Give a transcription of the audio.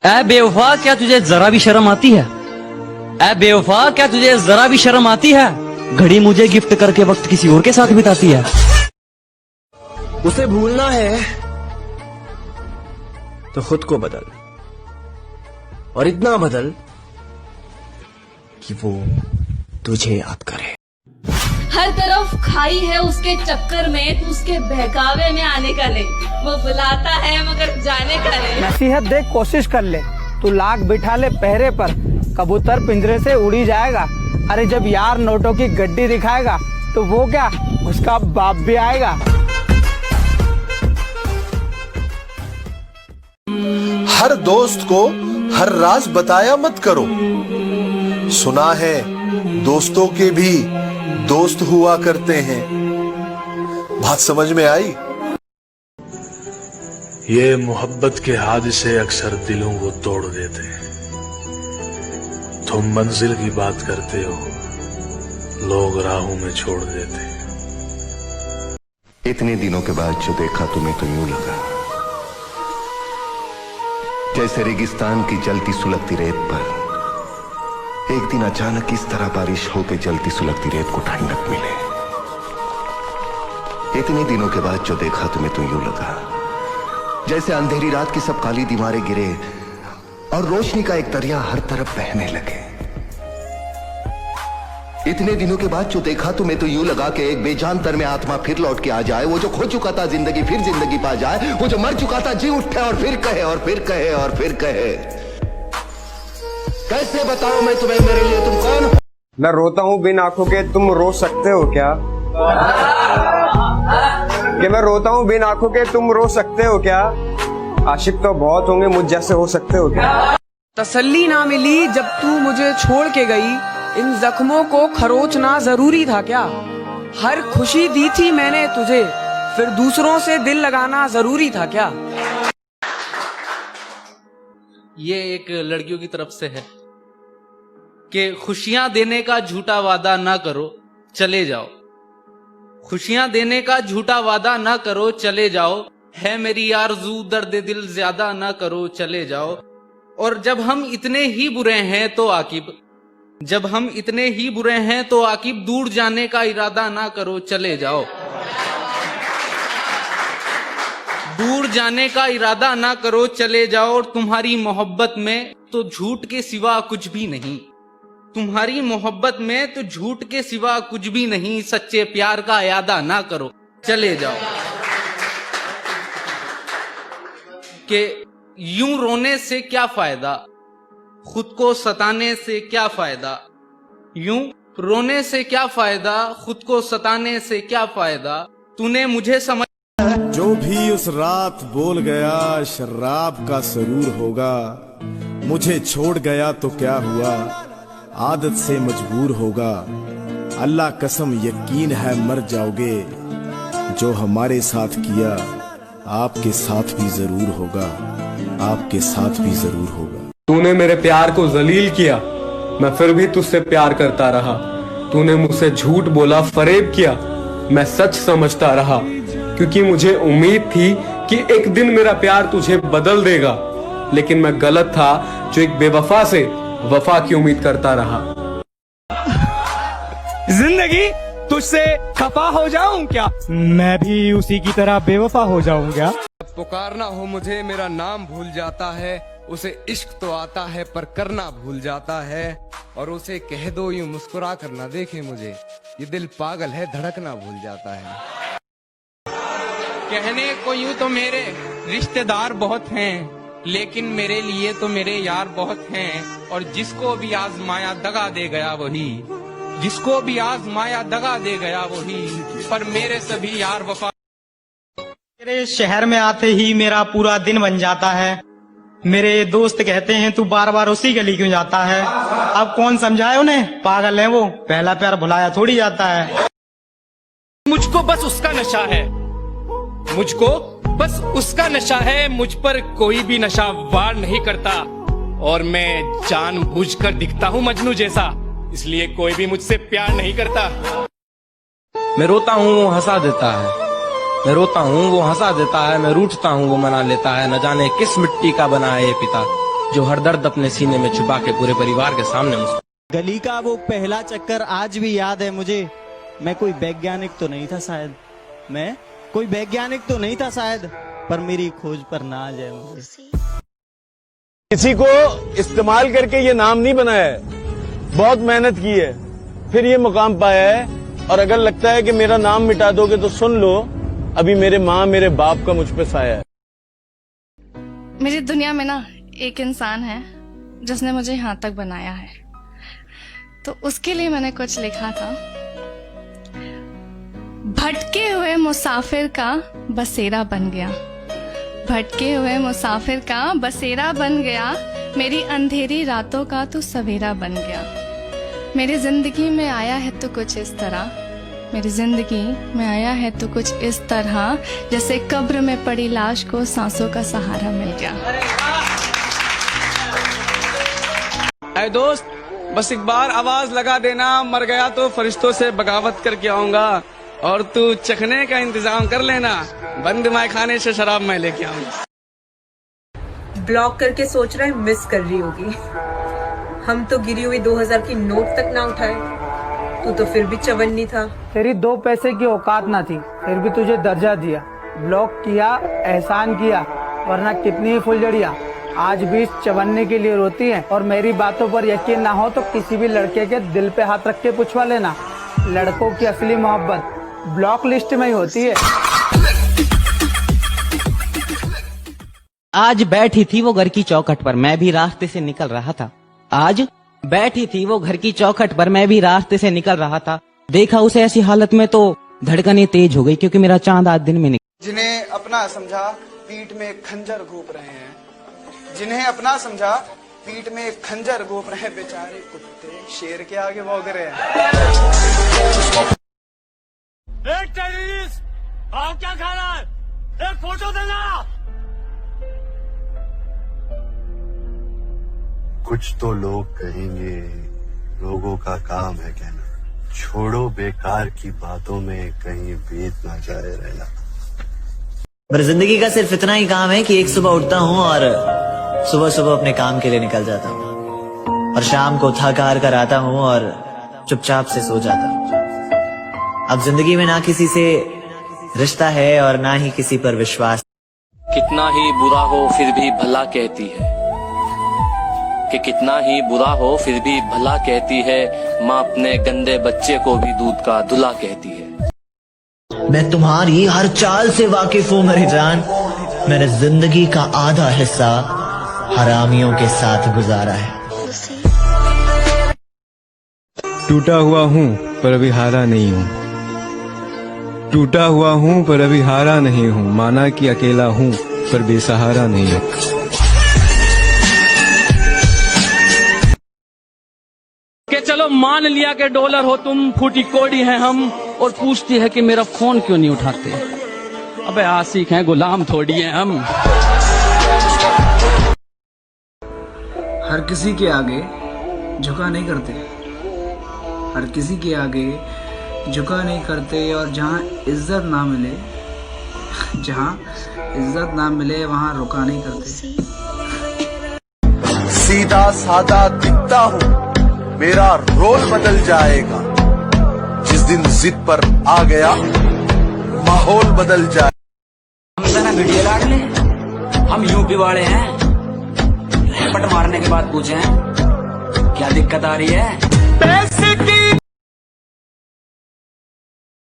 ऐ बेवफा, क्या तुझे जरा भी शर्म आती है? ऐ बेवफा, क्या तुझे जरा भी शर्म आती है? घड़ी मुझे गिफ्ट करके वक्त किसी और के साथ बिताती है। उसे भूलना है तो खुद को बदल, और इतना बदल कि वो तुझे याद करे। हर तरफ खाई है उसके चक्कर में, तू उसके बहकावे में आने का नहीं। वो बुलाता है मगर जाने का नहीं। नसीहत देख, कोशिश कर ले, तू लाख बिठा ले पहरे पर, कबूतर पिंजरे से उड़ी जाएगा। अरे जब यार नोटों की गड्डी दिखाएगा तो वो क्या, उसका बाप भी आएगा। हर दोस्त को हर राज बताया मत करो। सुना है दोस्तों के भी दोस्त हुआ करते हैं। बात समझ में आई? ये मोहब्बत के हादसे अक्सर दिलों को तोड़ देते हैं। तुम मंजिल की बात करते हो, लोग राहों में छोड़ देते हैं। इतने दिनों के बाद जो देखा तुम्हें तो यूं लगा जैसे रेगिस्तान की जलती सुलगती रेत पर एक दिन अचानक इस तरह बारिश होकर जलती सुलगती रेत को ठंडक मिले। इतने दिनों के बाद जो देखा तुम्हें तो यूं लगा जैसे अंधेरी रात की सब काली दीवारें गिरे और रोशनी का एक दरिया हर तरफ बहने लगे। इतने दिनों के बाद जो देखा तुम्हें तो यूं लगा कि एक बेजान तर में आत्मा फिर लौट के आ जाए। वो जो खो चुका था जिंदगी फिर जिंदगी पा जाए। वो जो मर चुका था जी उठे और फिर कहे और फिर कहे और फिर कहे। कैसे बताऊं मैं तुम्हें मेरे लिए तुम कौन? मैं रोता हूँ बिन आंखों के, तुम रो सकते हो क्या? कि मैं रोता हूँ बिन आंखों के, तुम रो सकते हो क्या? आशिक तो बहुत होंगे, मुझ जैसे हो सकते हो क्या? तसल्ली ना मिली जब तू मुझे छोड़ के गई, इन जख्मों को खरोचना जरूरी था क्या? हर खुशी दी थी मैंने तुझे, फिर दूसरों से दिल लगाना जरूरी था क्या? ये एक लड़कियों की तरफ से है कि खुशियां देने का झूठा वादा ना करो, चले जाओ। खुशियां देने का झूठा वादा ना करो, चले जाओ। है मेरी आरज़ू दर्द दिल ज्यादा ना करो, चले जाओ। और जब हम इतने ही बुरे हैं तो आकिब, जब हम इतने ही बुरे हैं तो आकिब, दूर जाने का इरादा ना करो, चले जाओ। दूर जाने का इरादा ना करो, चले जाओ। और तुम्हारी मोहब्बत में तो झूठ के सिवा कुछ भी नहीं, तुम्हारी मोहब्बत में तो झूठ के सिवा कुछ भी नहीं। सच्चे प्यार का इरादा ना करो, चले जाओ। कि यूं रोने से क्या फायदा, खुद को सताने से क्या फायदा। यूं रोने से क्या फायदा, खुद को सताने से क्या फायदा। तूने मुझे समझ। जो भी उस रात बोल गया शराब का सरूर होगा। मुझे छोड़ गया तो क्या हुआ, आदत से मजबूर होगा। अल्लाह कसम यकीन है मर जाओगे, जो हमारे साथ किया आपके साथ भी जरूर होगा, आपके साथ भी जरूर होगा। तूने मेरे प्यार को जलील किया, मैं फिर भी तुझसे प्यार करता रहा। तूने मुझसे झूठ बोला, फरेब किया, मैं सच समझता रहा। क्योंकि मुझे उम्मीद थी कि एक दिन मेरा प्यार तुझे बदल देगा, लेकिन मैं गलत था जो एक बेवफा से वफा की उम्मीद करता रहा। जिंदगी तुझसे खफा हो जाऊं क्या? मैं भी उसी की तरह बेवफा हो जाऊं क्या? पुकारना हो मुझे मेरा नाम भूल जाता है। उसे इश्क तो आता है पर करना भूल जाता है। और उसे कह दो यूं मुस्कुरा कर ना देखे मुझे, ये दिल पागल है धड़कना भूल जाता है। कहने को यूं तो मेरे रिश्तेदार बहुत हैं, लेकिन मेरे लिए तो मेरे यार बहुत हैं। और जिसको भी आजमाया दगा दे गया वही, जिसको भी आजमाया दगा दे गया वही। पर मेरे सभी यार वफा। मेरे शहर में आते ही मेरा पूरा दिन बन जाता है। मेरे दोस्त कहते हैं तू बार बार उसी गली क्यों जाता है? अब कौन समझाए उन्हें, पागल है वो, पहला प्यार भुलाया थोड़ी जाता है। मुझको बस उसका नशा है, मुझको बस उसका नशा है। मुझ पर कोई भी नशा वार नहीं करता। और मैं जानबूझकर दिखता हूँ मजनू जैसा, इसलिए कोई भी मुझसे प्यार नहीं करता। मैं रोता हूँ वो हंसा देता है, मैं रोता हूँ वो हंसा देता है। मैं रूठता हूँ वो मना लेता है। न जाने किस मिट्टी का बना है ये पिता, जो हर दर्द अपने सीने में छुपा के पूरे परिवार के सामने गली का वो पहला चक्कर आज भी याद है मुझे। मैं कोई वैज्ञानिक तो नहीं था शायद, पर मेरी खोज पर नाज है मुझे। किसी को इस्तेमाल करके ये नाम नहीं बनाया है, बहुत मेहनत की है फिर ये मुकाम पाया है। और अगर लगता है कि मेरा नाम मिटा दोगे तो सुन लो, अभी मेरे माँ मेरे बाप का मुझ पे साया है। मेरी दुनिया में ना एक इंसान है जिसने मुझे यहाँ तक बनाया है, तो उसके लिए मैंने कुछ लिखा था। भटके हुए मुसाफिर का बसेरा बन गया, भटके हुए मुसाफिर का बसेरा बन गया, मेरी अंधेरी रातों का तू सवेरा बन गया। मेरी जिंदगी में आया है तो कुछ इस तरह, मेरी जिंदगी में आया है तो कुछ इस तरह, जैसे कब्र में पड़ी लाश को सांसों का सहारा मिल गया। ऐ दोस्त, बस एक बार आवाज लगा देना, मर गया तो फरिश्तों से बगावत करके आऊंगा, और तू चखने का इंतजाम कर लेना, बंद माय खाने से शराब मैं लेके आऊंगा। ब्लॉक करके सोच रहा है मिस कर रही होगी। हम तो गिरी हुई 2000 की नोट तक ना उठाए, तू तो फिर भी चवन्नी था। तेरी 2 पैसे की औकात ना थी, फिर भी तुझे दर्जा दिया। ब्लॉक किया, एहसान किया, वरना कितनी ही फुलझड़ियाँ आज भी चवन्ने के लिए रोती हैं। और मेरी बातों पर यकीन ना हो तो किसी भी लड़के के दिल पे हाथ रख के पूछवा लेना, लड़कों की असली मोहब्बत ब्लॉक लिस्ट में ही होती है। आज बैठी थी वो घर की चौखट पर, मैं भी रास्ते से निकल रहा था। आज बैठी थी वो घर की चौखट पर, मैं भी रास्ते से निकल रहा था। देखा उसे ऐसी हालत में तो धड़कनें तेज हो गई, क्योंकि मेरा चांद आज दिन में निकला। जिन्हें अपना समझा पीठ में खंजर घोप रहे हैं, जिन्हें अपना समझा पीठ में खंजर घोप रहे हैं, बेचारे कुत्ते शेर के आगे भौंक रहे हैं। आप क्या खा रहा है? एक फोटो देना। कुछ तो लोग कहेंगे, लोगों का काम है कहना, छोड़ो बेकार की बातों में कहीं बीत ना जाए रहना। पर जिंदगी का सिर्फ इतना ही काम है कि एक सुबह उठता हूँ और सुबह सुबह अपने काम के लिए निकल जाता हूँ, और शाम को थक हार कर आता हूँ और चुपचाप से सो जाता हूँ। अब जिंदगी में ना किसी से रिश्ता है और ना ही किसी पर विश्वास। कितना ही बुरा हो फिर भी भला कहती है, कि कितना ही बुरा हो फिर भी भला कहती है, माँ अपने गंदे बच्चे को भी दूध का धुला कहती है। मैं तुम्हारी हर चाल से वाकिफ हूँ मेरी जान, मैंने जिंदगी का आधा हिस्सा हरामियों के साथ गुजारा है। टूटा हुआ हूँ पर अभी हारा नहीं हूँ, टूटा हुआ हूँ पर अभी हारा नहीं हूँ, माना कि अकेला हूँ पर बेसहारा नहीं हूँ। कि चलो मान लिया कि डॉलर हो तुम, फूटी कोड़ी है हम, और पूछती है कि मेरा फोन क्यों नहीं उठाते। अबे आशिक हैं, गुलाम थोड़ी हैं हम। हर किसी के आगे झुका नहीं करते, हर किसी के आगे झुका नहीं करते, और जहाँ इज्जत ना मिले, जहाँ इज्जत ना मिले वहाँ रुका नहीं करते। सीधा सादा दिखता हूँ, मेरा रोल बदल जाएगा, जिस दिन जिद पर आ गया माहौल बदल जाए। हम ना वीडियो लाग ले, हम यूपी वाले हैं, रैपट मारने के बाद पूछे क्या दिक्कत आ रही है। पैसे